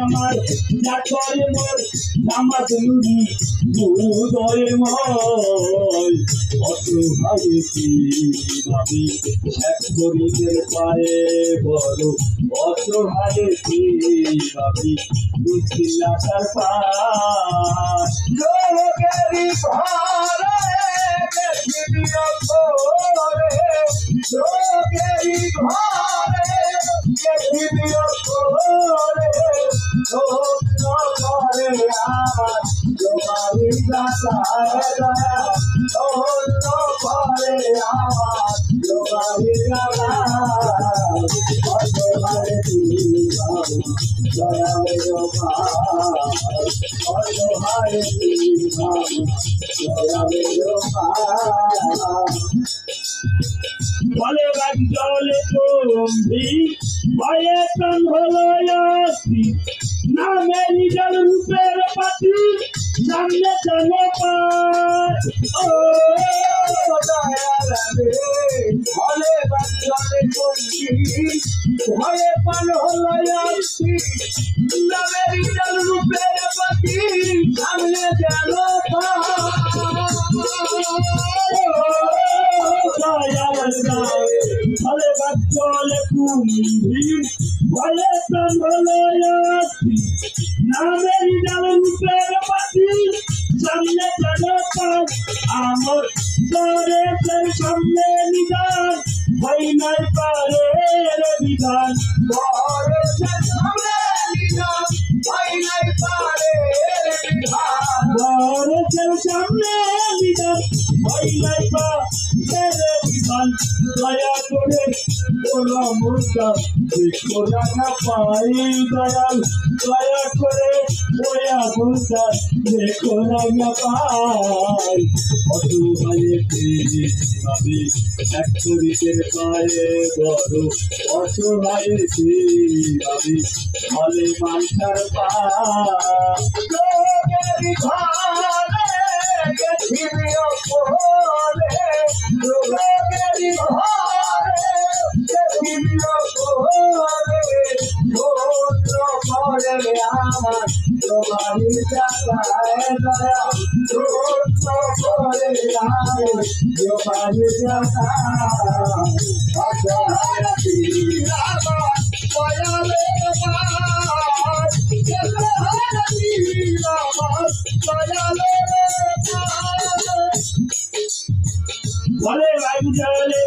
আমার যা করে মোর জামাত নুরি হৃদয়ময় অসহায় কি ভাবি এক গরিবের পায়ে বড় অসহায় কি ভাবি বিসমিল্লাহর পায় লোকেরই ঘরে দেখিবি অন্তরে লোকেরই ঘরে দেখিবি অন্তরে ধন্য করে আমার জোগাড়ি দাতার দয়া ধন্য করে আমার জোগাড়ি দাতার অসহায় দয়ালে অসহায় দয়ালে বলে গাছ জলে তুমি ভয়ে প্রাণ হলো আসি নামে নিজের রূপের পাতি সামনে জানো পায় ও ভয়ে গাছ জলে তুমি ভয়ে প্রাণ হলো আসি নামে নিজের রূপের পাতি সামনে জানো পায় ভলে বাচ্চলে কুম্ভি ভলে প্রাণ হলে আসি নামের ডাল রূপের পাতি সামনে জনতার আমার দরে সামনে নিদান ভয় নাই পারে বিধান দরে সামনে নিদান ভয় নাই পারে বিধান দরে সামনে নিদান ভয় নাই পারে বিধান দয়া করে ওরা মুর্দা দেখো না পাই দয়াল দয়া করে ওরা মুর্দা দেখো না পাই অসহায় ভাবি এক শরীরের পায়ে বড় অসহায় ভাবি ফলে মানসার পাগের ঘরে গেছিবি অপরে লোকের ঘরে গেছিবি অপরে ধন্য করে আমার তোমারি জাগায় দয়া ধন্য করে আমার তোমারি জাগায় অসহায় আমার দয়ালে ভলে রাইজলে